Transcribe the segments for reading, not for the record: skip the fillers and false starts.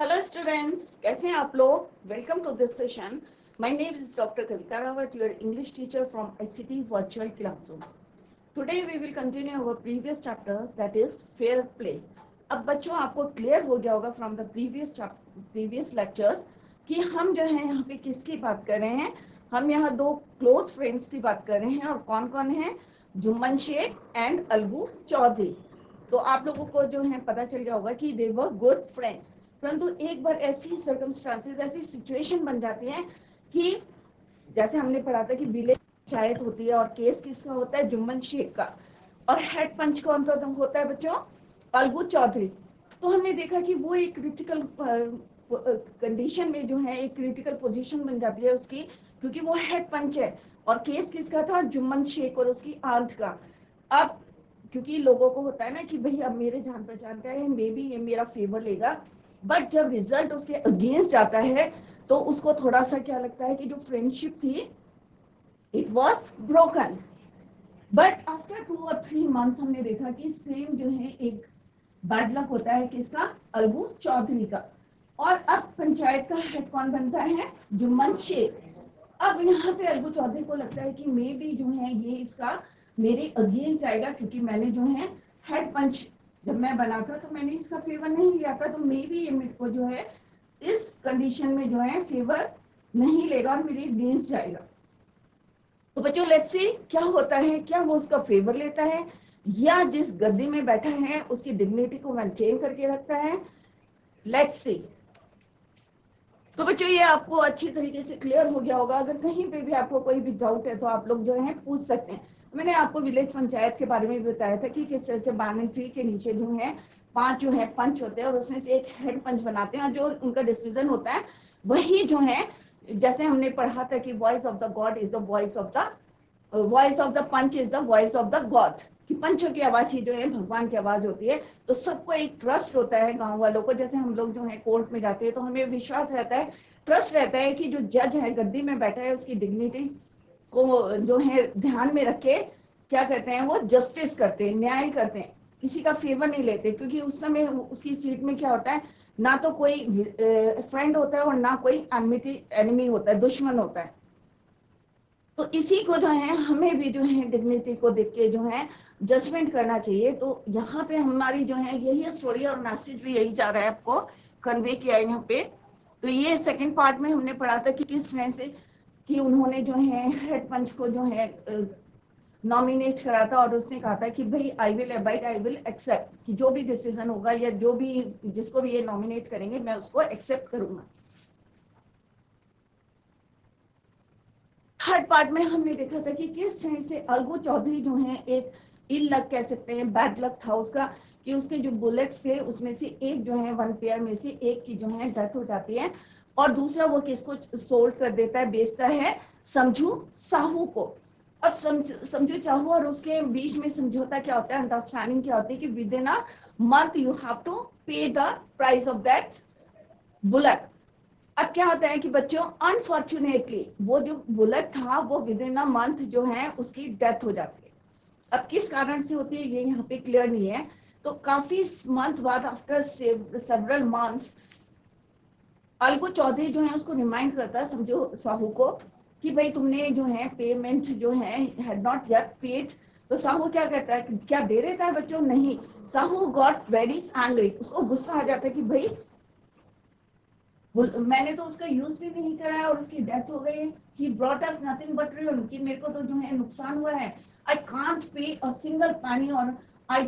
Hello students, कैसे हैं आप लोग। Welcome to this session. My name is doctor Kavita Rawat, your English teacher from ICT virtual classroom. Today we will continue our previous chapter, that is fair play. अब बच्चों, आपको clear हो गया होगा फ्रॉम द प्रीवियस लेक्चर्स कि हम जो है यहाँ पे किसकी बात कर रहे हैं। हम यहाँ दो क्लोज फ्रेंड्स की बात कर रहे हैं, और कौन कौन है? जुम्मन शेख एंड अलगू चौधरी। तो आप लोगों को जो है पता चल गया होगा कि दे वर गुड फ्रेंड्स। परंतु एक बार ऐसी सर्कमस्टांसेस, ऐसी सिचुएशन बन जाती है कि जैसे हमने पढ़ा था कि विलेज पंचायत होती है और केस किसका होता है? जुम्मन शेख का। और हेड पंच कौन सा होता है बच्चों? अलगू चौधरी। तो हमने देखा कि वो एक क्रिटिकल कंडीशन में जो है, एक क्रिटिकल पोजीशन बन जाती है उसकी, क्योंकि वो हेड पंच है। और केस किसका था? जुम्मन शेख और उसकी आंट का। अब क्योंकि लोगों को होता है ना कि भाई अब मेरे जान पहचान का है, मे बी ये मेरा फेवर लेगा, बट जब रिजल्ट उसके अगेंस्ट आता है तो उसको थोड़ा सा क्या लगता है कि जो फ्रेंडशिप थी, it was broken. But after 2 और 3 मंथ्स हमने देखा कि सेम जो है एक बैड लक होता है किसका? अलगू चौधरी का। और अब पंचायत का हेड कौन बनता है? जुम्मन शेख। अब यहाँ पे अलगू चौधरी को लगता है कि मे बी जो है ये इसका मेरे अगेंस्ट जाएगा, क्योंकि मैंने जो है हेड पंच जब मैं बना था तो मैंने इसका फेवर नहीं लिया था, तो मे बी ये मेरे को जो है इस कंडीशन में जो है फेवर नहीं लेगा और मेरे अगेंस्ट जाएगा। तो बच्चों लेट्स सी क्या होता है, क्या वो उसका फेवर लेता है या जिस गद्दी में बैठा है उसकी डिग्निटी को मेंटेन करके रखता है। Let's see. तो बच्चों ये आपको अच्छी तरीके से क्लियर हो गया होगा। अगर कहीं पे भी आपको कोई भी डाउट है तो आप लोग जो है पूछ सकते हैं। मैंने आपको विलेज पंचायत के बारे में भी बताया था कि किस तरह से बानी ट्री के नीचे जो है 5 जो है पंच होते हैं, और उसमें से एक हेड पंच बनाते हैं, और जो उनका डिसीजन होता है वही जो है, जैसे हमने पढ़ा था कि voice of the god is the voice of the panch is the voice of the god, कि पंचों की आवाज ही जो है भगवान की आवाज होती है। तो सबको एक ट्रस्ट होता है गांव वालों को, जैसे हम लोग जो है कोर्ट में जाते हैं तो हमें विश्वास रहता है, ट्रस्ट रहता है कि जो जज है गद्दी में बैठा है उसकी डिग्निटी को जो है ध्यान में रखे, क्या करते हैं वो? जस्टिस करते हैं, न्याय करते हैं, किसी का फेवर नहीं लेते। क्योंकि उस समय उसकी सीट में क्या होता है, ना तो कोई फ्रेंड होता है और ना कोई एनिमी होता है, दुश्मन होता है। तो इसी को जो है हमें भी जो है डिग्निटी को देख के जो है जजमेंट करना चाहिए। तो यहाँ पे हमारी जो है यही स्टोरी और मैसेज भी यही जा रहा है आपको कन्वे किया है यहाँ पे। तो ये सेकंड पार्ट में हमने पढ़ा था कि किस तरह से कि उन्होंने जो है हेड पंच को जो है नॉमिनेट करा था, और उसने कहा था कि भाई I will abide, I will accept, कि जो भी डिसीजन होगा या जो भी जिसको भी ये नॉमिनेट करेंगे मैं उसको एक्सेप्ट करूंगा। थर्ड पार्ट में हमने देखा था कि किस तरह से अलगू चौधरी जो है एक इल लक कह सकते हैं, बैड लक था उसका, कि उसके जो बुलेट्स थे उसमें से एक जो है वन पेयर में से एक की जो है डेथ हो जाती है, और दूसरा वो किसको सोल्ड कर देता है, बेचता है? समझू साहू को। अब समझू चाहू और उसके बीच में समझौता क्या होता है, अंडरस्टैंडिंग क्या होती है कि within a month you have to pay the price of that bullet. अब क्या होता है कि बच्चों अनफॉर्चुनेटली वो जो बुलेट था वो विद इन अ मंथ जो है उसकी डेथ हो जाती है। अब किस कारण से होती है ये यहाँ पे क्लियर नहीं है। तो काफी मंथ बाद, after several months, Alagu Chaudhary जो है उसको रिमाइंड करता है समझो साहू को कि भाई तुमने जो है पेमेंट जो है हैड नॉट येट पेड। तो साहू क्या कहता है, क्या दे देता है बच्चों? नहीं। साहू गॉट वेरी एंग्री, उसको गुस्सा आ जाता है कि भाई मैंने तो उसका यूज भी नहीं कराया और उसकी डेथ हो गई। He brought us nothing but ruin, कि मेरे को तो जो है नुकसान हुआ है। I can't pay a single पैनी, और आई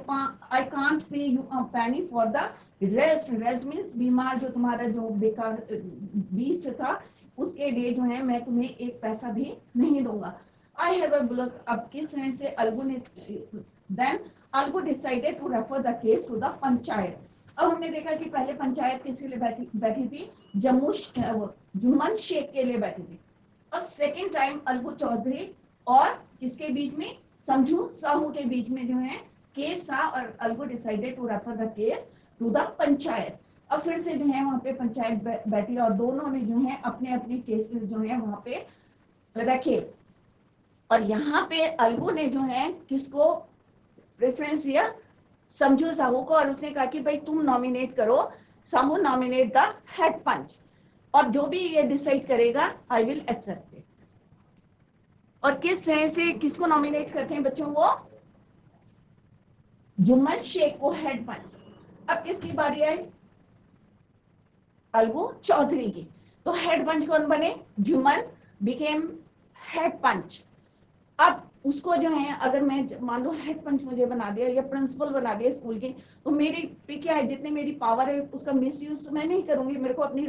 कांट पे यू अ पैनी फॉर द रेस्ट मीन्स बीमार जो तुम्हारा जो बेकार बीस था उसके लिए जो है मैं तुम्हें एक पैसा भी नहीं दूंगा। I have a bullock. अब किस तरह से अलगू ने then Alagu decided to refer the case to the panchayat. अब हमने देखा कि पहले पंचायत किसके लिए बैठी थी? जुम्मन शेख के लिए बैठी थी। और सेकेंड टाइम अलगू चौधरी और किसके बीच में? समझू साहू के बीच में जो है केस था, और Alagu decided to refer the case to the panchayat. अब फिर से जो है वहां पे पंचायत बैठी और दोनों ने जो है अपने अपने केसेस जो है वहां पे रखे। और यहाँ पे अलगू ने जो है किसको प्रेफरेंस दिया? समझू साहू को, और उसने कहा कि भाई तुम नॉमिनेट करो साहू नॉमिनेट द हेड पंच, और जो भी ये डिसाइड करेगा आई विल एक्सेप्ट इट। और किस तरह से किसको नॉमिनेट करते हैं बच्चों? वो जुम्मन शेख को हेड पंच। अब किसकी बारी आई? अलगू चौधरी की। तो हेड पंच कौन बने? Jumman became head panch. अब उसको जो है, अगर मैं मान लो हेड पंच मुझे बना दिया या प्रिंसिपल बना दिया स्कूल की, तो मेरी पे क्या है, जितनी मेरी पावर है उसका मिसयूज तो मैं नहीं करूंगी। मेरे को अपनी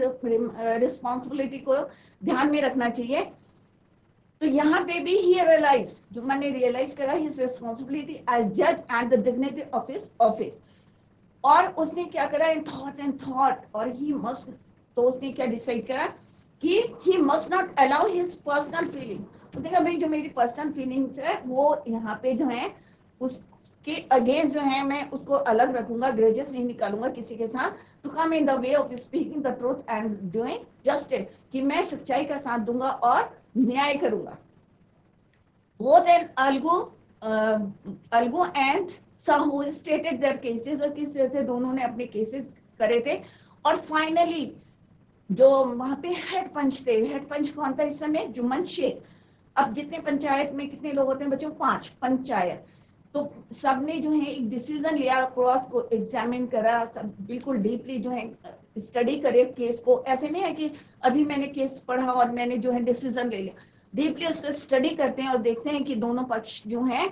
रिस्पॉन्सिबिलिटी को ध्यान में रखना चाहिए। तो यहाँ पे भी ही रियलाइज, जो मैंने रियलाइज करा हिज रिस्पॉन्सिबिलिटी एज जज and the dignity of his office. और उसने क्या करा? इन थॉट एंड थॉट, और ही मस्ट, तो उसने क्या डिसाइड करा कि he must not allow his personal feeling. उसने कहा भाई जो मेरी पर्सनल फीलिंग्स है वो यहाँ पे जो है उसके अगेंस्ट जो है मैं उसको अलग रखूंगा, ग्रेजेस नहीं निकालूंगा किसी के साथ। To come in the way of speaking the truth and doing justice, कि मैं सच्चाई का साथ दूंगा और न्याय करूंगा। Both and Alagu and Sahu stated their cases, और किस तरह से दोनों ने अपने केसेस करे थे। और फाइनली जो वहां पे हेड पंच थे, हेड पंच कौन था इस समय? जुम्मन शेख। अब जितने पंचायत में कितने लोग होते हैं बच्चों? 5 पंचायत। तो सबने जो है एक डिसीजन लिया, क्रॉस को एग्जामिन करा, सब बिल्कुल डीपली जो है स्टडी करे केस को। ऐसे नहीं है कि अभी मैंने केस पढ़ा और मैंने जो है डिसीजन ले लिया। डीपली उसको स्टडी करते हैं और देखते हैं कि दोनों पक्ष जो हैं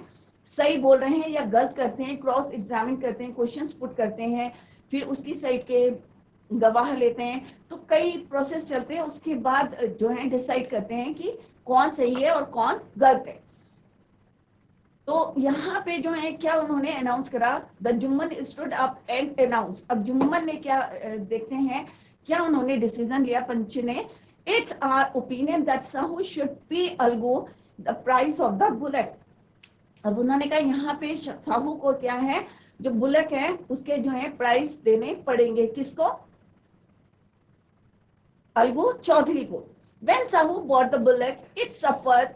सही बोल रहे हैं या गलत करते हैं। क्रॉस एग्जामिन करते हैं, क्वेश्चंस पुट करते हैं, फिर उसकी साइड के गवाह लेते हैं। तो कई प्रोसेस चलते हैं, उसके बाद जो है डिसाइड करते हैं कि कौन सही है और कौन गलत है। तो यहाँ पे जो है क्या उन्होंने अनाउंस करा? The Jumman stood up and announce. अब जुम्मन ने क्या देखते हैं क्या उन्होंने डिसीजन लिया पंच ने? It's our opinion that Sahu should pay Alagu the price of the bullet. अब उन्होंने कहा यहाँ पे साहू को क्या है, जो बुलेट है उसके जो है प्राइस देने पड़ेंगे। किसको? अलगू चौधरी को। When Sahu bought the bullock, it suffered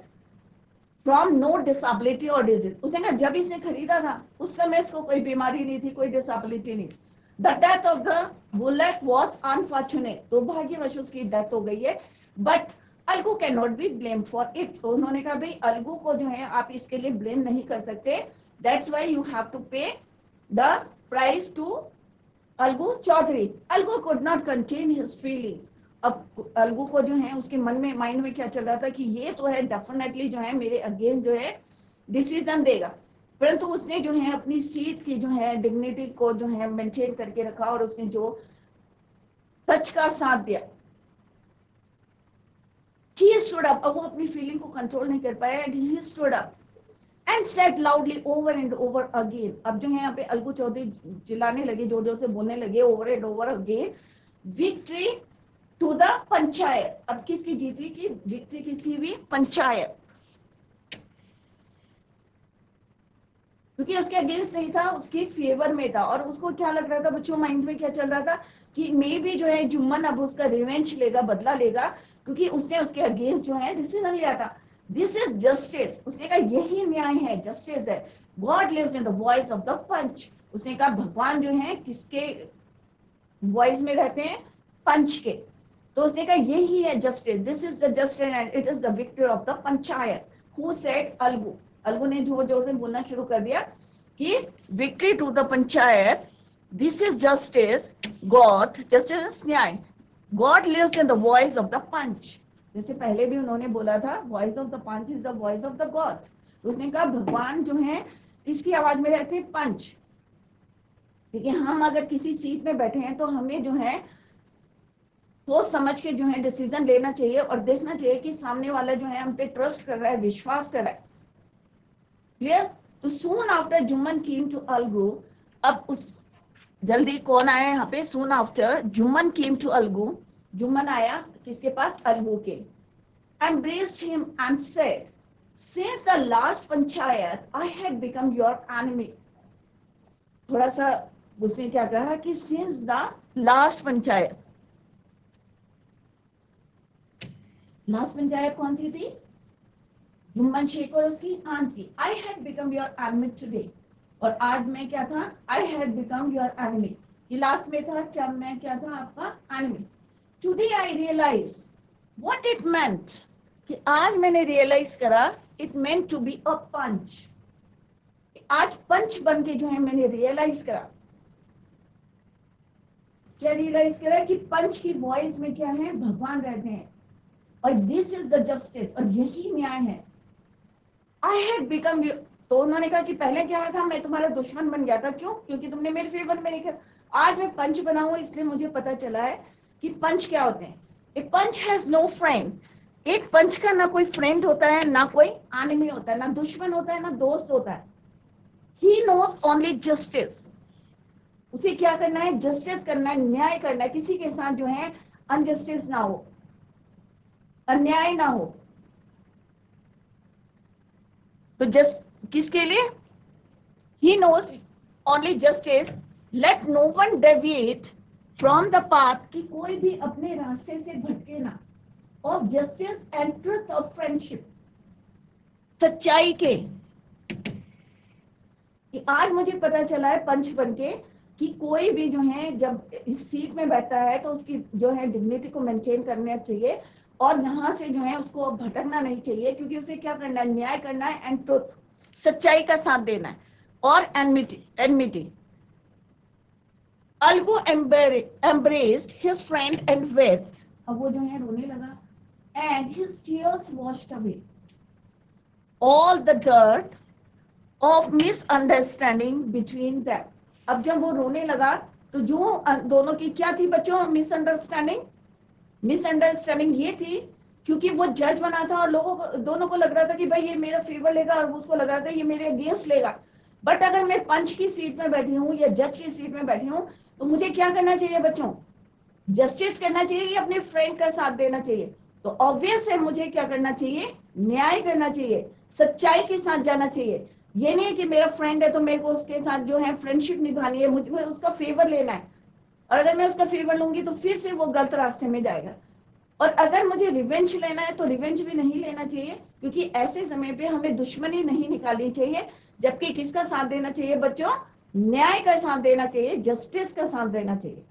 from no disability or disease. उसने कहा जब इसने खरीदा था उस समय इसको कोई बीमारी नहीं थी, कोई डिसेबिलिटी नहीं। The death of the bullock was unfortunate. दुर्भाग्यवश उसकी डेथ हो गई है, but Algu can not be blame for it. तो उन्होंने कहा भाई अलगू को जो है आप इसके लिए ब्लेम नहीं कर सकते। That's why you have to pay the price to Algu Chaudhary. Algu could not contain his feelings. अब अलगू को जो है उसके मन में, माइंड में क्या चल रहा था कि ये तो है डेफिनेटली जो है मेरे अगेंस्ट जो है डिसीजन देगा, परंतु उसने जो है अपनी सीट की जो है डिग्निटी को जो है मेंटेन करके रखा और उसने जो सच का साथ दिया। He stood up, अब वो अपनी फीलिंग को कंट्रोल नहीं कर पाया, and he stood up and said loudly over and over again. अब जो है यहाँ पे अलगू चौधरी चिल्लाने लगे, जोर जोर से बोलने लगे, over and over again, victory to the panchayat. अब किसकी जीत हुई? कि विक्ट्री किसकी हुई? पंचायत। क्योंकि उसके अगेंस्ट नहीं था, उसके फेवर में था। और उसको क्या लग रहा था बच्चों, माइंड में क्या चल रहा था कि मे भी जो है जुम्मन अब उसका रिवेंज लेगा, बदला लेगा, क्योंकि उसने उसके अगेंस्ट जो है डिसीजन लिया था। This is justice. उसने कहा यही न्याय है, जस्टिस है। God lives in the voice of the panch. उसने कहा भगवान जो है किसके वॉइस में रहते हैं? पंच के। तो उसने कहा यही है justice, this is the justice and it is the victory of the panchayat. Who said? Algu. Algu ने जोर जोर से बोलना शुरू कर दिया कि victory to the panchayat, this is justice, god, justice न्याय, god lives in the voice of the panch. जैसे पहले भी उन्होंने बोला था, voice of the panch is the voice of the god. उसने कहा भगवान जो है किसकी आवाज में रहते हैं? पंच। क्योंकि हम अगर किसी सीट में बैठे हैं तो हमें जो है सोच समझ के जो है डिसीजन लेना चाहिए और देखना चाहिए कि सामने वाला जो है हम पे ट्रस्ट कर रहा है, विश्वास कर रहा है। क्लियर? तो soon after Jumman came to Alagu. अब उस जल्दी कौन आया यहाँ पे? Soon after Jumman came to Alagu. Jumman आया किसके पास? अलगू के। embraced him and said, since the last panchayat I had become your enemy. थोड़ा सा उसने क्या कहा कि since the last panchayat, last panchayat कौन सी थी? जुम्मन शेख और उसकी आंट की। I had become your enemy today. और आज मैं क्या था? I had become your enemy. ये लास्ट में था क्या, मैं क्या था आपका enemy. Today I realise what it meant, कि आज मैंने रियलाइज करा it meant to be a panch. आज पंच बन के जो है मैंने रियलाइज करा, क्या रियलाइज करा कि पंच की वॉइस में क्या है, भगवान रहते हैं, और दिस इज द जस्टिस, और यही न्याय है। आई हैड बिकम, तो उन्होंने कहा कि पहले क्या था, मैं तुम्हारा दुश्मन बन गया था, क्यों, क्योंकि तुमने मेरे फेवर में नहीं किया। आज मैं पंच बना हूं, इसलिए मुझे पता चला है कि पंच क्या होते हैं। ए पंच हैज नो फ्रेंड, एक पंच का ना कोई फ्रेंड होता है, ना कोई एनिमी होता है, ना दुश्मन होता है, ना दोस्त होता है। ही नोज ओनली जस्टिस, उसे क्या करना है, जस्टिस करना है, न्याय करना है, किसी के साथ जो है अनजस्टिस ना हो, अन्याय ना हो। तो जस्ट किसके लिए, he knows only justice, let no one deviate from the path, कि कोई भी अपने रास्ते से भटके ना, of justice and truth of friendship, सच्चाई के। कि आज मुझे पता चला है पंच बनके कि कोई भी जो है जब इस सीट में बैठता है तो उसकी जो है डिग्निटी को मेंटेन करना चाहिए, और यहाँ से जो है उसको भटकना नहीं चाहिए, क्योंकि उसे क्या करना है, न्याय करना है, एंड ट्रुथ, सच्चाई का साथ देना है, और enmity. Algu embraced his friend and wept, अब वो जो है रोने लगा, and his tears washed away all the dirt of misunderstanding between them। अब जब वो रोने लगा तो जो दोनों की क्या थी बच्चों, मिसअंडरस्टैंडिंग ये थी, क्योंकि वो जज बना था और लोगों को, दोनों को लग रहा था कि भाई ये मेरा फेवर लेगा, और उसको लग रहा था ये मेरे अगेंस्ट लेगा। बट अगर मैं पंच की सीट में बैठी हूँ या जज की सीट में बैठी हूँ, तो मुझे क्या करना चाहिए बच्चों, जस्टिस करना चाहिए या अपने फ्रेंड का साथ देना चाहिए। तो ऑब्वियस है मुझे क्या करना चाहिए, न्याय करना चाहिए, सच्चाई के साथ जाना चाहिए। ये नहीं है कि मेरा फ्रेंड है तो मेरे को उसके साथ जो है फ्रेंडशिप निभानी है, मुझे उसका फेवर लेना है, और अगर मैं उसका फेवर लूंगी तो फिर से वो गलत रास्ते में जाएगा। और अगर मुझे रिवेंज लेना है तो रिवेंज भी नहीं लेना चाहिए, क्योंकि ऐसे समय पे हमें दुश्मनी नहीं निकालनी चाहिए, जबकि किसका साथ देना चाहिए बच्चों, न्याय का साथ देना चाहिए, जस्टिस का साथ देना चाहिए।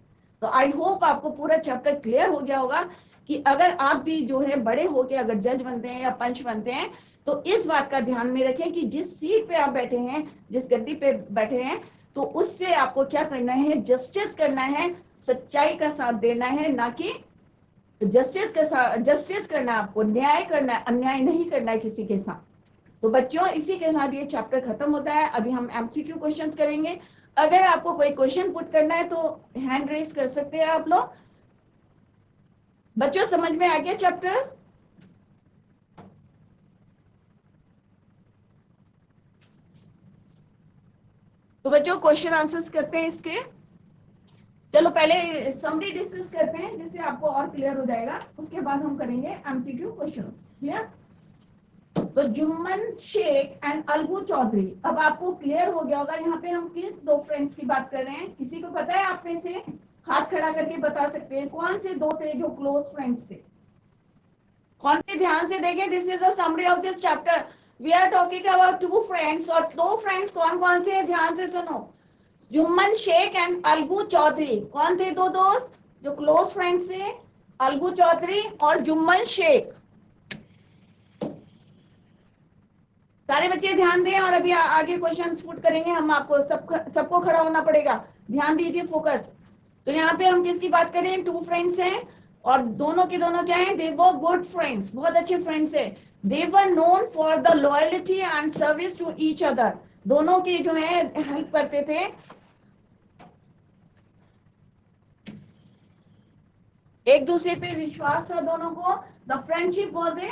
तो आई होप आपको पूरा चैप्टर क्लियर हो गया होगा कि अगर आप भी जो है बड़े होके अगर जज बनते हैं या पंच बनते हैं, तो इस बात का ध्यान में रखें कि जिस सीट पे आप बैठे हैं, जिस गद्दी पे बैठे हैं, तो उससे आपको क्या करना है, जस्टिस करना है, सच्चाई का साथ देना है, ना कि जस्टिस के साथ, जस्टिस करना है आपको, न्याय करना है, अन्याय नहीं करना है किसी के साथ। तो बच्चों इसी के साथ ये चैप्टर खत्म होता है। अभी हम एमसीक्यू क्वेश्चंस करेंगे। अगर आपको कोई क्वेश्चन पुट करना है तो हैंड रेस कर सकते हैं आप लोग। बच्चों समझ में आ गया चैप्टर? तो बच्चों क्वेश्चन आंसर्स करते हैं इसके। चलो पहले समरी डिस्कस करते हैं जिससे आपको और क्लियर हो जाएगा, उसके बाद हम करेंगे एमसीक्यू क्वेश्चंस। क्लियर? तो जुम्मन शेख एंड अलगू चौधरी, अब आपको क्लियर हो गया होगा यहाँ पे हम किस दो फ्रेंड्स की बात कर रहे हैं। किसी को पता है आप में से? हाथ खड़ा करके बता सकते हैं कौन से दो थे जो क्लोज फ्रेंड्स थे। कौन से? ध्यान से देखें, this is the summary of this chapter. We are talking about two friends, और दो फ्रेंड्स कौन कौन से हैं, ध्यान से सुनो। जुम्मन शेख एंड अलगू चौधरी, कौन थे दो दोस्त जो क्लोज फ्रेंड्स थे? अलगू चौधरी और जुम्मन शेख। सारे बच्चे ध्यान दें, और अभी आगे क्वेश्चन पुट करेंगे हम, आपको सबको खड़ा होना पड़ेगा, ध्यान दीजिए, फोकस। तो यहाँ पे हम किसकी बात करें, टू फ्रेंड्स हैं, और दोनों के दोनों क्या हैं, दे वर गुड फ्रेंड्स, बहुत अच्छे फ्रेंड्स हैं। They were known for the loyalty and service to each other, दोनों की जो है हेल्प करते थे। एक दूसरे पे विश्वास था दोनों को। The friendship was a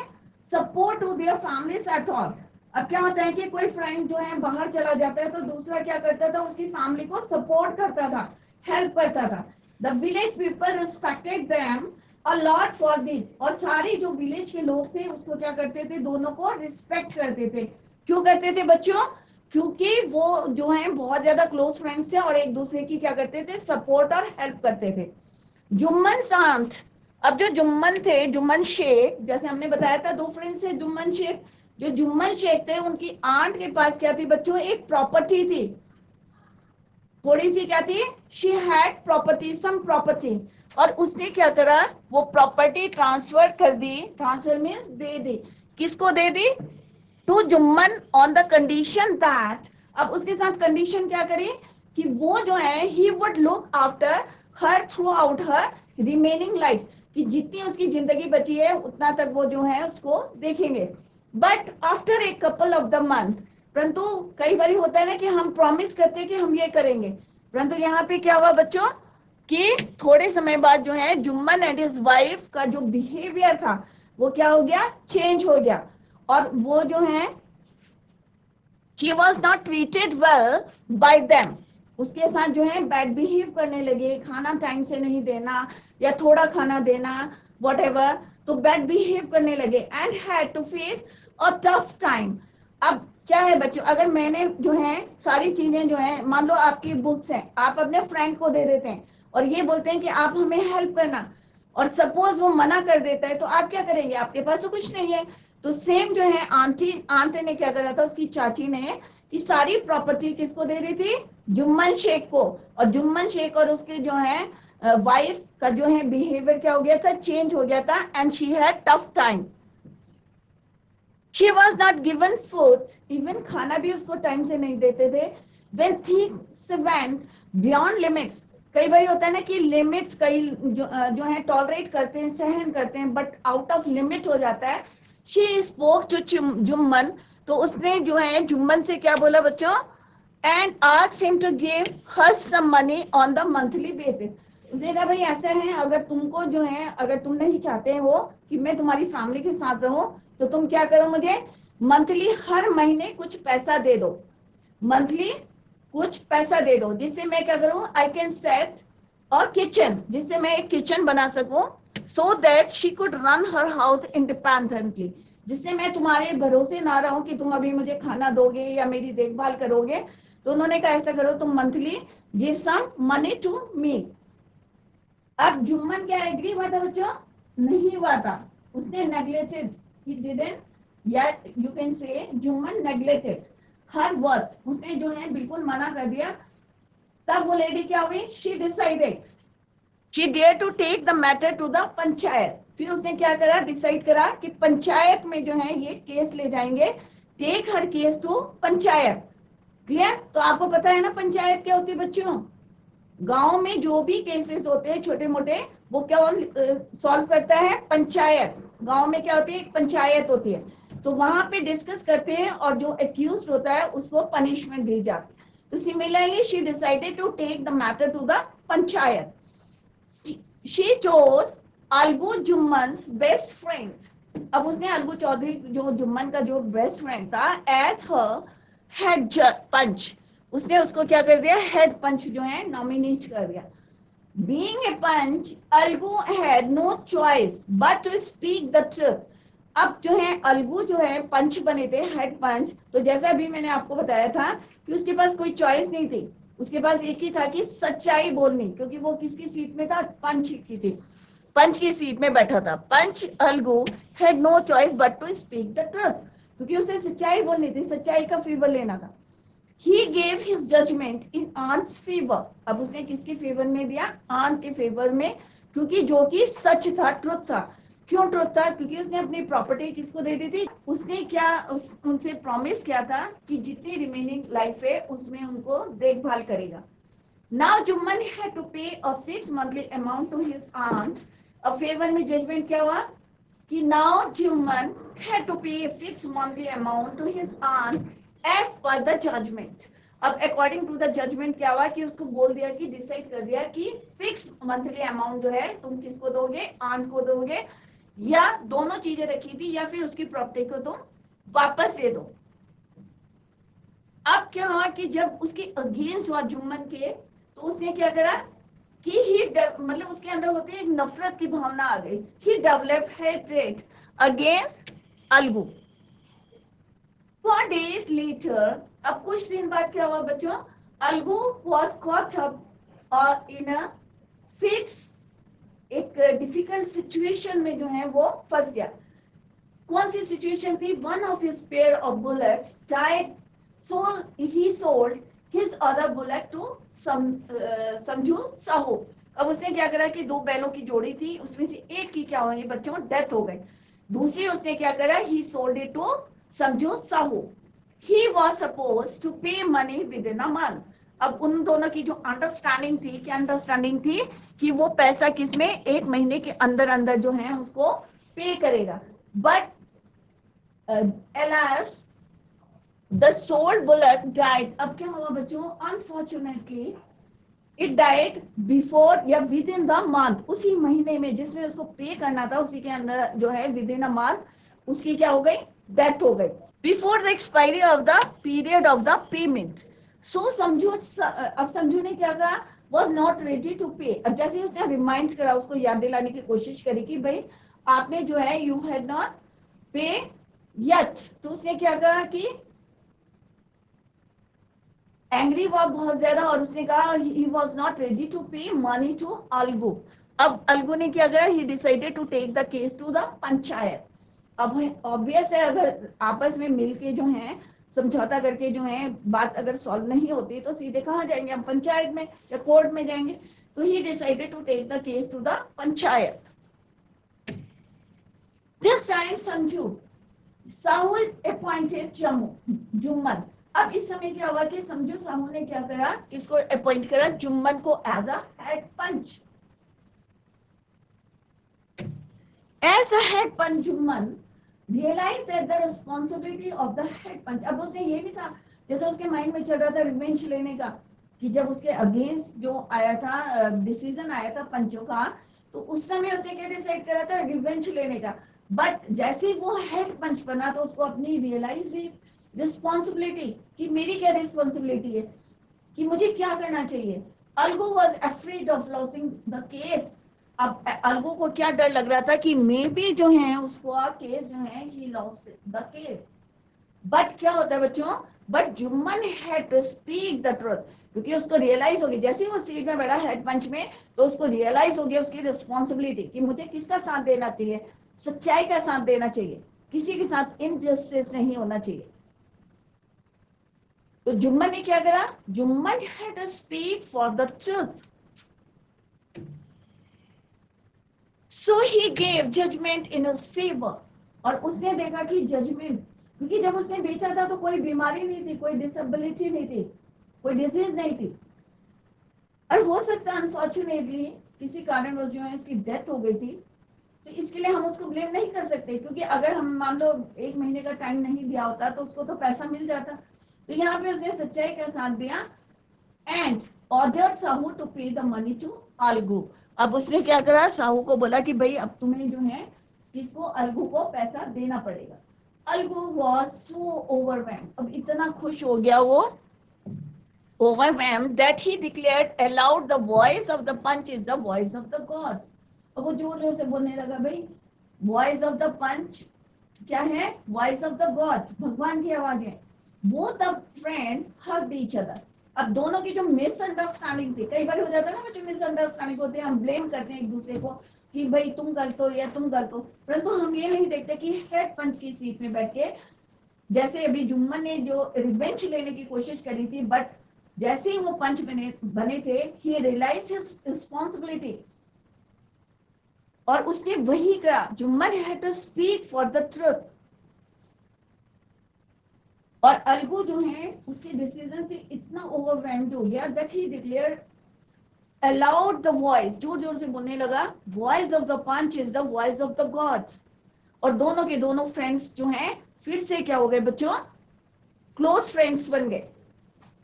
support to their families at all. अब क्या होता है कि कोई फ्रेंड जो है बाहर चला जाता है तो दूसरा क्या करता था, उसकी फैमिली को सपोर्ट करता था, हेल्प करता था। The village people respected them a lot for this, और सारे जो विलेज के लोग थे उसको क्या करते थे, दोनों को रिस्पेक्ट करते थे। क्यों करते थे बच्चों? क्योंकि वो जो है बहुत ज्यादा क्लोज फ्रेंड्स थे और एक दूसरे की क्या करते थे, सपोर्ट और हेल्प करते थे। जुम्मन सांत, अब जो जुम्मन थे, जुम्मन शेख, जैसे हमने बताया था दो फ्रेंड्स थे जुम्मन शेख। जो जुम्मन शेख थे उनकी आंट के पास क्या थी बच्चों, एक प्रॉपर्टी थी। थोड़ी सी क्या थी, she had property, sum property, और उसने क्या करा, वो प्रॉपर्टी ट्रांसफर कर दी, ट्रांसफर मीन्स दे दी, किसको दे दी, to Jumman on the condition that, अब उसके साथ कंडीशन क्या करी कि वो जो है he would look after her through out her remaining life, कि जितनी उसकी जिंदगी बची है उतना तक वो जो है उसको देखेंगे। But after a couple of the month, परंतु कई बार होता है ना कि हम प्रॉमिस करते हैं कि हम ये करेंगे, परंतु यहाँ पे क्या हुआ बच्चों कि थोड़े समय बाद जो है जुम्मन एंड हिज वाइफ का जो बिहेवियर था वो क्या हो गया, चेंज हो गया, और वो जो है she was not treated well by them, उसके साथ जो है बैड बिहेव करने लगे, खाना टाइम से नहीं देना या थोड़ा खाना देना whatever, तो बैड बिहेव करने लगे and had to face a tough time. अब क्या है बच्चों, अगर मैंने जो है सारी चीजें जो है, मान लो आपकी बुक्स हैं, आप अपने फ्रेंड को दे देते हैं और ये बोलते हैं कि आप हमें हेल्प करना, और सपोज वो मना कर देता है तो आप क्या करेंगे, आपके पास तो कुछ नहीं है। तो सेम जो है आंटी ने क्या करा था, उसकी चाची ने कि सारी प्रॉपर्टी किसको दे रही थी, जुम्मन शेख को, और जुम्मन शेख और उसके जो है वाइफ का जो है बिहेवियर क्या हो गया था, चेंज हो गया था, and she had tough time. She was not given food, even खाना भी उसको टाइम से नहीं देते थे। When things went beyond limits, कई बार होता है ना कि लिमिट्स कई जो है टॉलरेट करते हैं, सहन करते हैं, बट आउट ऑफ लिमिट हो जाता है। She spoke to जुम्मन, तो उसने जो है जुम्मन से क्या बोला बच्चों, and asked him to give her some money on the monthly basis। उसने कहा भाई ऐसा है, अगर तुमको जो है, अगर तुम नहीं चाहते हो कि मैं तुम्हारी फैमिली के साथ रहूं, तो तुम क्या करो, मुझे मंथली हर महीने कुछ पैसा दे दो, मंथली कुछ पैसा दे दो, जिससे मैं क्या करूं, I can set a kitchen, जिससे मैं एक किचन बना सकूं, so that she could run her house independently, जिससे मैं तुम्हारे भरोसे ना रहूं कि तुम अभी मुझे खाना दोगे या मेरी देखभाल करोगे। तो उन्होंने कहा ऐसा करो, तुम monthly give some money to me. अब जुम्मन क्या एग्री हुआ था बच्चों, नहीं हुआ था, उसने नेग्लेक्टेड, he didn't, या you can say Jumman neglected her words, उसने जो है बिल्कुल मना कर दिया। तब वो लेडी क्या हुई, she decided, she dared to take the matter to the panchayat, फिर उसने क्या करा, डिसाइड करा कि पंचायत में जो है ये केस ले जाएंगे, take her case to panchayat. Clear, तो आपको पता है ना पंचायत क्या होती है बच्चों, गांव में जो भी केसेस होते हैं छोटे मोटे, वो क्या सॉल्व करता है, पंचायत। गांव में क्या होती है, एक पंचायत होती है, तो वहां पे डिस्कस करते हैं और जो एक्यूज होता है उसको पनिशमेंट दी जाती है। तो similarly she decided to take the matter to the panchayat. She chose Algu Jumman's best friend, अब उसने अलगू चौधरी जो जुम्मन का जो बेस्ट फ्रेंड था, एज हर हेड पंच, उसने उसको क्या कर दिया, हेड पंच जो है नॉमिनेट कर दिया। Being a punch, Algu had no choice but to speak the truth। अब जो है अलगू जो है पंच बने थे, हेड पंच, तो जैसा भी मैंने आपको बताया था कि उसके पास कोई चॉइस नहीं थी, उसके पास एक ही था कि सच्चाई बोलनी, क्योंकि वो किसकी सीट में था, पंच की थी, पंच की सीट में बैठा था। पंच Algu had no choice but to speak the truth, क्योंकि उसे सच्चाई बोलनी थी, सच्चाई का फेवर लेना था। He gave his judgment in aunt's favor। अब उसने किसके फेवर में दिया, आंट के फेवर में, क्योंकि जो कि सच था, ट्रुथ था। क्यों ट्रुथ था, क्योंकि उसने अपनी प्रॉपर्टी किसको दे दी थी, उसने क्या उनसे प्रॉमिस किया था कि जितनी रिमेनिंग लाइफ है उसमें उनको देखभाल करेगा। Now Jumman had to pay a fixed monthly amount to his aunt। अब फेवर में जजमेंट क्या हुआ कि now Jumman had to pay a fixed monthly amount to his aunt as per the judgment। अब अकॉर्डिंग टू द जजमेंट क्या हुआ कि उसको बोल दिया कि डिसाइड कर दिया कि फिक्स मंथली अमाउंट जो है तुम किसको दोगे, आंट को दोगे, या दोनों चीजें रखी थी, या फिर उसकी प्रॉपर्टी को तुम वापस दे दो। अब क्या हुआ कि जब उसके अगेंस्ट हुआ जुम्मन के, तो उसने क्या करा कि ही मतलब उसके अंदर होती है एक नफरत की भावना आ गई। He develop hatred against Algu. 4 days later, अब कुछ दिन बाद क्या हुआ बच्चों, Algu was caught up in a fix, एक डिफिकल्ट सिचुएशन में जो है वो फंस गया। कौन सी सिचुएशन थी, one of his pair of bullocks died, so he sold his other bullock to समझू साहू। अब उसने क्या करा कि दो बैलों की जोड़ी थी, उसमें से एक की क्या हुई बच्चों, डेथ हो गई। दूसरी उसने क्या करा, he sold it to समझू Sahu. he was supposed to pay money within a month। अब उन दोनों की जो अंडरस्टैंडिंग थी, क्या अंडरस्टैंडिंग थी कि वो पैसा किसमें, एक महीने के अंदर अंदर जो है उसको पे करेगा। But alas the sold bullock died। अब क्या हुआ बच्चों, अनफॉर्चुनेटली इट डाइड बिफोर या विद इन द मंथ, उसी महीने में जिसमें उसको पे करना था उसी के अंदर जो है विद इन अ मंथ उसकी क्या हो गई, डेथ हो गई, before the expiry of the period of the payment. So समझो, अब समझो ने क्या कहा, वॉज नॉट रेडी टू पे। अब जैसे उसने रिमाइंड करा, उसको याद दिलाने की कोशिश करी कि भाई आपने जो है यू हैड नॉट पे येट, तो उसने क्या कहा कि एंग्री हुआ बहुत ज्यादा और उसने कहा he was not ready to pay money to Alagu. अब अलगू ने क्या करा, he decided to take the case to the panchayat. अब ऑब्वियस है, अगर आपस में मिलके जो है समझौता करके जो है बात अगर सॉल्व नहीं होती तो सीधे कहाँ जाएंगे हम, पंचायत में या कोर्ट में जाएंगे। तो he decided to take the case to the panchayat. This time Samjhu Sahu appointed Jumman. अब इस समय क्या हुआ कि समझो साहू ने क्या करा, किसको अपॉइंट करा, जुम्मन को as a head panch. As a head panch Jumman realise that the responsibility of the head panch. अब उसने ये नहीं कहा, जैसे उसके माइंड में चल रहा था रिवेंज लेने का, कि जब उसके अगेंस्ट जो आया था डिसीजन आया था पंचों का, तो उस समय उसने क्या डिसाइड करा था, रिवेंज लेने का। बट जैसे वो हेड पंच बना तो उसको अपनी रियलाइज हुई रिस्पॉन्सिबिलिटी कि मेरी क्या रिस्पॉन्सिबिलिटी है, कि मुझे क्या करना चाहिए। Algu was afraid of losing the case. अब अलगू को क्या डर लग रहा था कि मे बी जो है उसको केस जो है he lost the case. But क्या होता है बच्चों, but Jumman had to speak the truth, क्योंकि उसको रियलाइज होगी जैसे ही वो सीट में बैठा हेड पंच में, तो उसको रियलाइज हो गया उसकी रिस्पॉन्सिबिलिटी कि मुझे किसका साथ देना चाहिए, सच्चाई का साथ देना चाहिए, किसी के साथ इनजस्टिस नहीं होना चाहिए। तो जुम्मन ने क्या करा, Jumman had to speak for the truth. So he gave judgement in his favour. और उसने देखा कि जजमेंट, क्योंकि जब उसने बेचा था तो कोई बीमारी नहीं थी, कोई डिसेबिलिटी नहीं थी, कोई डिजीज नहीं थी, और हो सकता है अनफॉर्चुनेटली किसी कारणवश जो है उसकी डेथ हो गई थी, तो इसके लिए हम उसको ब्लेम नहीं कर सकते, क्योंकि अगर हम मान लो एक महीने का टाइम नहीं दिया होता तो उसको तो पैसा मिल जाता। तो यहाँ पे उसने सच्चाई का साथ दिया and ordered Sahu to pay the money to Alagu. अब उसने क्या करा, साहू को बोला कि भाई अब तुम्हें जो है किसको, अलगू को पैसा देना पड़ेगा। अलगू वाज सो ओवरवेल्म्ड, अब इतना खुश हो गया वो, overwhelmed that he declared aloud the voice of the punch is the voice of the god। अब वो जोर जोर से बोलने लगा, भाई voice of the punch क्या है, voice of the god, भगवान की आवाज है। both the friends hugged each other। अब दोनों की जो मिसअंडरस्टैंडिंग थी, कई बार हो जाता है ना जो मिसअंडरस्टैंडिंग होते हैं, हम ब्लेम करते हैं एक दूसरे को कि भाई तुम गलत हो या तुम गलत हो, परंतु हम ये नहीं देखते कि हेड पंच की सीट में बैठ के, जैसे अभी जुम्मन ने जो रिवेंज लेने की कोशिश करी थी, बट जैसे ही वो पंच बने थे, he realized his responsibility, और उसने वही कहा, Jumman had to speak for the truth। और अलगू जो है उसके डिसीजन से इतना ओवरवेल्म्ड हो गया that he declared aloud the voice, जोर जोर से बोलने लगा, voice of the punch is the voice of the god। और दोनों के दोनों फ्रेंड्स जो हैं फिर से क्या हो गए बच्चों, क्लोज फ्रेंड्स बन गए।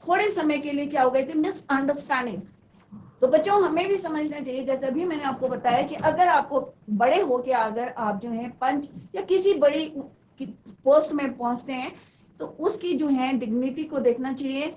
थोड़े समय के लिए क्या हो गए थे, मिसअंडरस्टैंडिंग। तो बच्चों हमें भी समझना चाहिए, जैसे अभी मैंने आपको बताया कि अगर आपको बड़े हो के अगर आप जो है पंच या किसी बड़ी पोस्ट में पहुंचते हैं, तो उसकी जो है डिग्निटी को देखना चाहिए,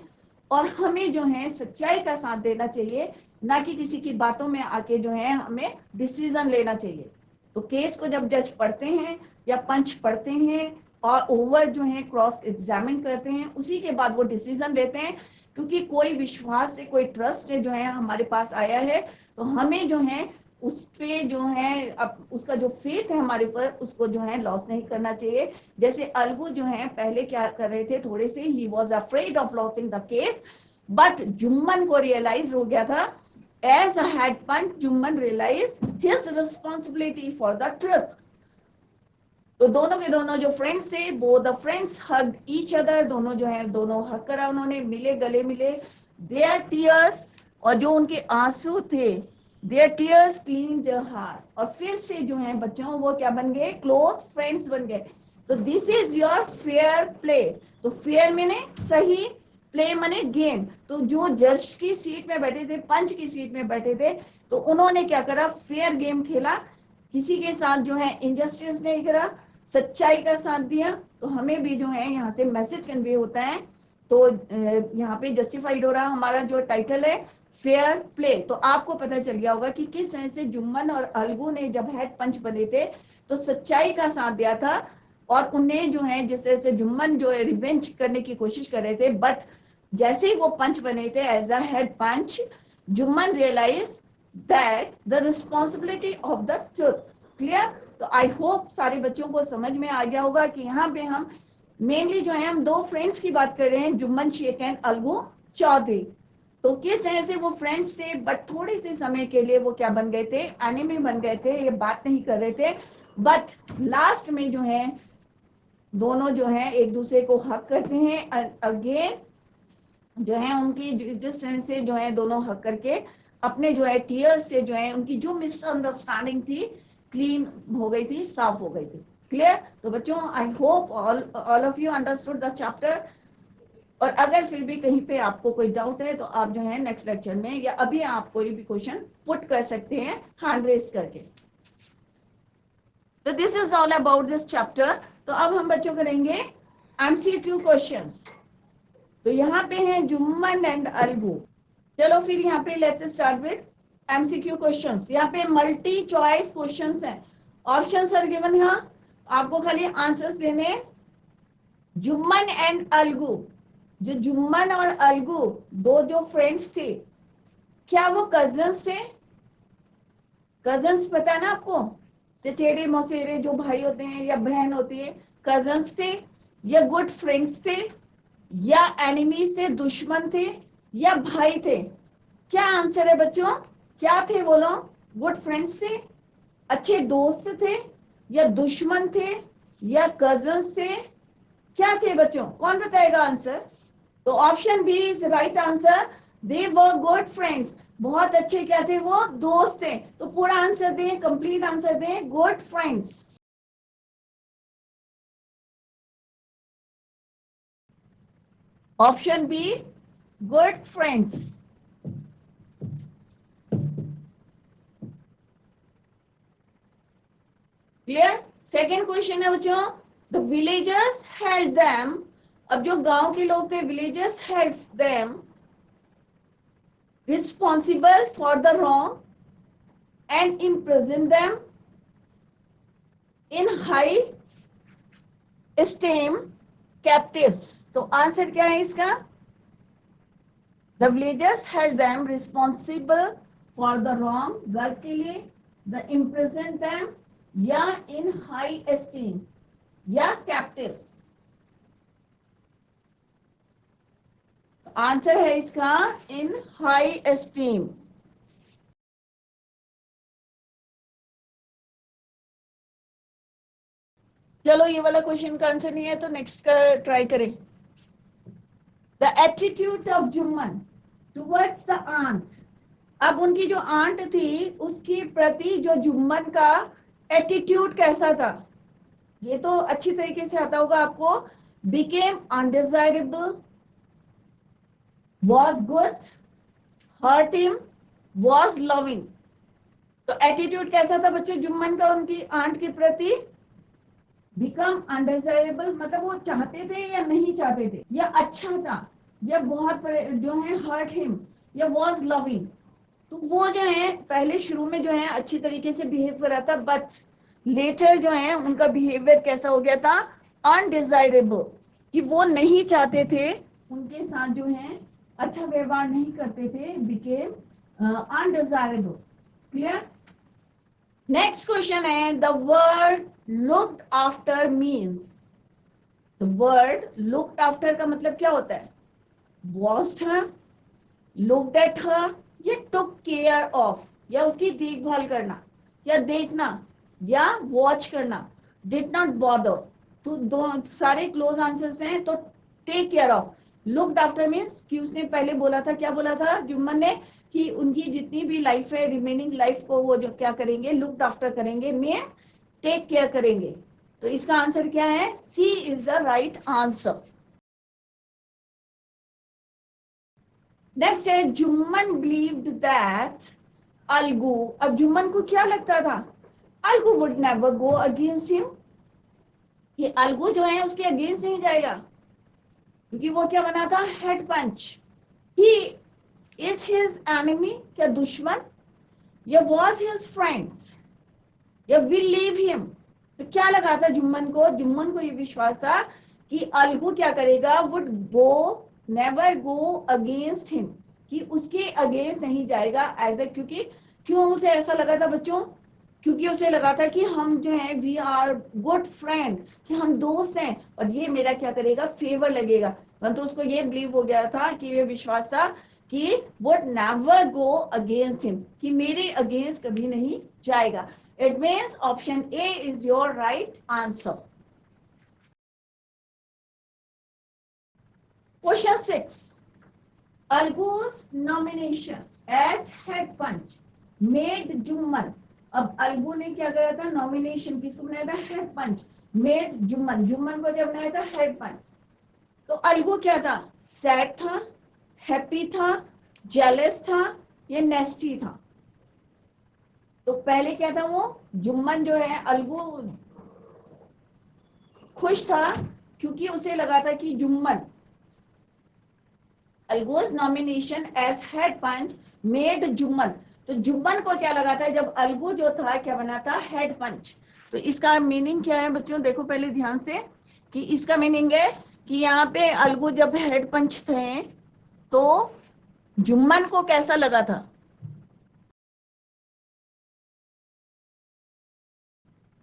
और हमें जो है सच्चाई का साथ देना चाहिए, ना कि किसी की बातों में आके जो है हमें डिसीजन लेना चाहिए। तो केस को जब जज पढ़ते हैं या पंच पढ़ते हैं और ओवर जो है क्रॉस एग्जामिन करते हैं, उसी के बाद वो डिसीजन लेते हैं, क्योंकि कोई विश्वास से, कोई ट्रस्ट से जो है हमारे पास आया है, तो हमें जो है उस पे जो है अब उसका जो फेथ है हमारे ऊपर, उसको जो है लॉस नहीं करना चाहिए। जैसे अलगू जो है पहले क्या कर रहे थे, थोड़े से he was afraid of losing the case, but Jumman को रियलाइज हो गया था, as a head panch Jumman realised his responsibility for the truth. तो दोनों के दोनों जो फ्रेंड्स थे, वो the friends hugged each other, दोनों जो है दोनों हक करा उन्होंने, मिले, गले मिले। देयर टीयर्स, और जो उनके आंसू थे, their tears clean their heart, और फिर से जो है बच्चों वो क्या बन गए, क्लोज फ्रेंड्स बन गए। तो this is your fair play. तो फेयर मैंने सही, प्ले माने गेम। तो जो जज की सीट में बैठे थे, पंच की सीट में बैठे थे, तो उन्होंने क्या करा, फेयर गेम खेला, किसी के साथ जो है इनजस्टिस नहीं करा, सच्चाई का साथ दिया। तो हमें भी जो है यहाँ से मैसेज कन्वे होता है। तो यहाँ पे जस्टिफाइड हो रहा हमारा जो टाइटल है फेयर प्ले। तो आपको पता चल गया होगा कि किस तरह से जुम्मन और अलगू ने जब हेड पंच बने थे तो सच्चाई का साथ दिया था, और उन्हें जो है जिस तरह से जुम्मन जो है रिवेंज करने की कोशिश कर रहे थे, बट जैसे ही वो पंच बने थे as a head panch, Jumman realise that the responsibility of the truth. Clear? तो आई होप सारे बच्चों को समझ में आ गया होगा कि यहाँ पे हम मेनली जो है हम दो फ्रेंड्स की बात कर रहे हैं, जुम्मन शेख एंड अलगू चौधरी। तो किस तरह से वो फ्रेंड्स थे, बट थोड़े से समय के लिए वो क्या बन गए थे, एनिमी बन गए थे, ये बात नहीं कर रहे थे। बट लास्ट में जो है दोनों जो है एक दूसरे को हक करते हैं अगेन, जो है उनकी जिस तरह से जो है दोनों हक करके अपने जो है टीयर्स से जो है उनकी जो मिसअंडरस्टैंडिंग थी क्लीन हो गई थी, साफ हो गई थी। क्लियर? तो बच्चों I hope all of you understood the chapter. और अगर फिर भी कहीं पे आपको कोई डाउट है तो आप जो है नेक्स्ट लेक्चर में या अभी आप कोई भी क्वेश्चन पुट कर सकते हैं हैंड रेस करके। तो this is all about this chapter. तो अब हम बच्चों करेंगे एमसीक्यू क्वेश्चंस। तो यहाँ पे है जुम्मन एंड अलगू। चलो फिर यहाँ पे let's start with MCQ questions. यहाँ पे मल्टी चॉइस क्वेश्चंस हैं, ऑप्शंस आर गिवन हियर, आपको खाली आंसर्स देने। जुम्मन एंड अलगू, जो जुम्मन और अलगू दो जो फ्रेंड्स थे, क्या वो कजन्स थे? कजन्स पता है ना आपको, चचेरे मौसेरे जो भाई होते हैं या बहन होती है, कजन्स थे या गुड फ्रेंड्स थे या एनिमीज थे, दुश्मन थे या भाई थे? क्या आंसर है बच्चों? क्या थे बोलो? गुड फ्रेंड्स थे, अच्छे दोस्त थे या दुश्मन थे या कजन्स थे? क्या थे बच्चों? कौन बताएगा आंसर? तो option B is right answer, they were good friends. बहुत अच्छे क्या थे वो? दोस्त थे। तो पूरा आंसर दें, कंप्लीट आंसर दें, good friends. Option be good friends. Clear? Second question है बच्चों, द विलेजर्स हेल्ड देम। अब जो गांव के लोग थे, villagers held them responsible for the wrong and imprisoned them in high esteem captives। तो आंसर क्या है इसका? The villagers held them responsible for the wrong, गलत के लिए, the imprisoned them या in high esteem या captives। आंसर है इसका in high esteem। चलो ये वाला क्वेश्चन का आंसर नहीं है तो नेक्स्ट का ट्राई करें। The attitude of Jumman towards the aunt. अब उनकी जो आंट थी उसके प्रति जो जुम्मन का एटीट्यूड कैसा था? ये तो अच्छी तरीके से आता होगा आपको। Became undesirable, was good, hurt him, was loving. तो एटीट्यूड कैसा था बच्चों जुम्मन का उनकी आंट के प्रति? बिकम अनडिजायरेबल मतलब वो चाहते थे या नहीं चाहते थे, या अच्छा था, या बहुत जो है हर्ट हिम, या वॉज लविंग। तो वो जो है पहले शुरू में जो है अच्छी तरीके से बिहेव कर रहा था, बट लेटर जो है उनका बिहेवियर कैसा हो गया था? अनडिजायरेबल, कि वो नहीं चाहते थे उनके साथ जो है अच्छा व्यवहार नहीं करते थे, became undesirable. Clear? Next question है the word looked after means. The word looked after का मतलब क्या होता है? Watched her, looked at her, या took care of, या उसकी देखभाल करना या देखना या वॉच करना, did not bother, तो दो सारे क्लोज आंसर्स हैं, तो take care of. Looked after means कि उसने पहले बोला था, क्या बोला था जुम्मन ने, कि उनकी जितनी भी लाइफ है रिमेनिंग लाइफ को वो जो क्या करेंगे, लुक्ड आफ्टर करेंगे, मीन्स टेक केयर करेंगे। तो इसका आंसर क्या है, C is the right answer. Next है जुम्मन बिलीव्ड दैट अलगू, अब जुम्मन को क्या लगता था, Algu would never go against him, कि अलगू जो है उसके अगेंस्ट नहीं जाएगा, क्योंकि वो क्या बना था, head panch. He is his enemy, क्या दुश्मन, या वॉज हिज फ्रेंड, या विल लीव हिम। तो क्या लगा था जुम्मन को ये विश्वास था कि अलगू क्या करेगा, would go never go against him, कि उसके अगेंस्ट नहीं जाएगा एज ए, क्योंकि क्यों उसे ऐसा लगा था बच्चों, क्योंकि उसे लगा था कि हम जो है वी आर गुड फ्रेंड, कि हम दोस्त हैं और ये मेरा क्या करेगा, फेवर लगेगा। परंतु उसको ये बिलीव हो गया था, कि ये विश्वास था कि would never go against him, कि मेरे अगेंस्ट कभी नहीं जाएगा। It means option A is your right answer. Question 6, Algu's nomination as head punch made Jumman, अब अलगू ने क्या करा था, नॉमिनेशन किसको बनाया था, हेड पंच, मेड जुम्मन, जुम्मन को क्या बनाया था, हेड पंच। तो अलगू क्या था, सैड था, हैप्पी था, जेलस था, या नेस्टी था। तो पहले क्या था, वो जुम्मन जो है, अलगू खुश था क्योंकि उसे लगा था कि Jumman, अलगू's nomination as head punch made Jumman, तो जुम्मन को क्या लगा था, जब अलगू जो था क्या बना था, हेड पंच। तो इसका मीनिंग क्या है बच्चों, देखो पहले ध्यान से, कि इसका मीनिंग है कि यहाँ पे अलगू जब हेड पंच थे तो जुम्मन को कैसा लगा था,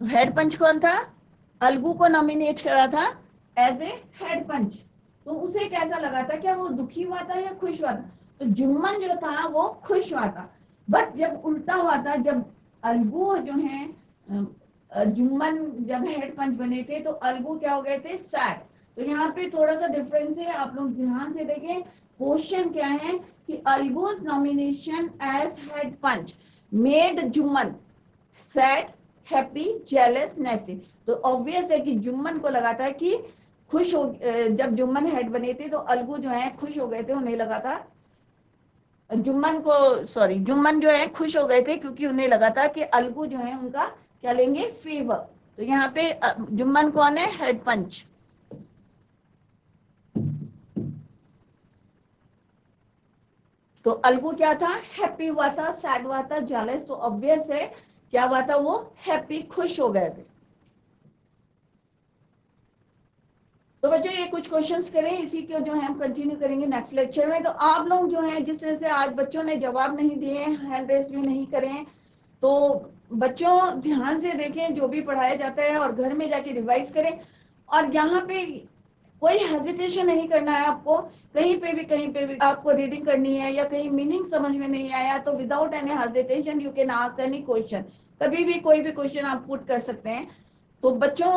तो हेड पंच कौन था, अलगू को नॉमिनेट करा था एज ए हेड पंच, तो उसे कैसा लगा था, क्या वो दुखी हुआ था या खुश हुआ था, तो जुम्मन जो था वो खुश हुआ था। बट जब उल्टा हुआ था, जब अलगू जो है जुम्मन जब हेड पंच बने थे तो अलगू क्या हो गए थे, सैड। तो यहाँ पे थोड़ा सा डिफरेंस है, आप लोग ध्यान से देखें। क्वेश्चन क्या है कि Algu's nomination as head panch made Jumman sad, happy, jealous, nasty. तो ऑब्वियस है कि जुम्मन को लगा था कि खुश हो, जब जुम्मन हेड बने थे तो अलगू जो है खुश हो गए थे, उन्हें लगा था जुम्मन जो है खुश हो गए थे क्योंकि उन्हें लगा था कि अलगू जो है उनका क्या लेंगे, फेवर। तो यहाँ पे जुम्मन कौन है, हेड पंच। तो अलगू क्या था, हैप्पी हुआ था, सैड हुआ था, जेलस, तो ऑब्वियस है क्या हुआ था, वो हैप्पी, खुश हो गए थे। तो बच्चों ये कुछ क्वेश्चंस करें, इसी को जो है हम कंटिन्यू करेंगे नेक्स्ट लेक्चर में। तो आप लोग जो है जिस तरह से आज बच्चों ने जवाब नहीं दिए, हैंड रेस भी नहीं करें, तो बच्चों ध्यान से देखें जो भी पढ़ाया जाता है और घर में जाके रिवाइज करें। और यहाँ पे कोई हेजिटेशन नहीं करना है आपको, कहीं पे भी आपको रीडिंग करनी है या कहीं मीनिंग समझ में नहीं आया तो without any hesitation you can ask any question, कभी भी कोई भी क्वेश्चन आप पुट कर सकते हैं। तो बच्चों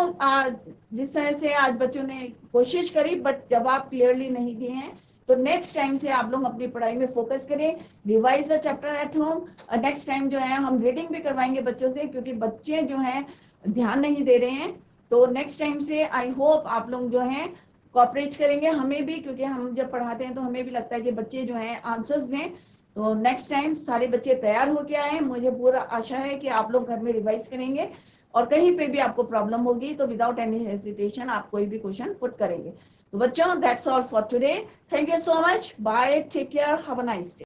जिस तरह से आज बच्चों ने कोशिश करी बट जवाब क्लियरली नहीं दिए हैं, तो नेक्स्ट टाइम से आप लोग अपनी पढ़ाई में फोकस करें, revise the chapter at home. Next time जो है हम रीडिंग भी करवाएंगे बच्चों से, क्योंकि बच्चे जो हैं ध्यान नहीं दे रहे हैं। तो नेक्स्ट टाइम से आई होप आप लोग जो हैं कोऑपरेट करेंगे, हमें भी, क्योंकि हम जब पढ़ाते हैं तो हमें भी लगता है कि बच्चे जो हैं आंसर्स दें। तो नेक्स्ट टाइम सारे बच्चे तैयार होके आए, मुझे पूरा आशा है कि आप लोग घर में रिवाइज करेंगे और कहीं पे भी आपको प्रॉब्लम होगी तो विदाउट एनी हेजिटेशन आप कोई भी क्वेश्चन पुट करेंगे। तो बच्चों that's all for today, thank you so much, bye, take care, have a nice day.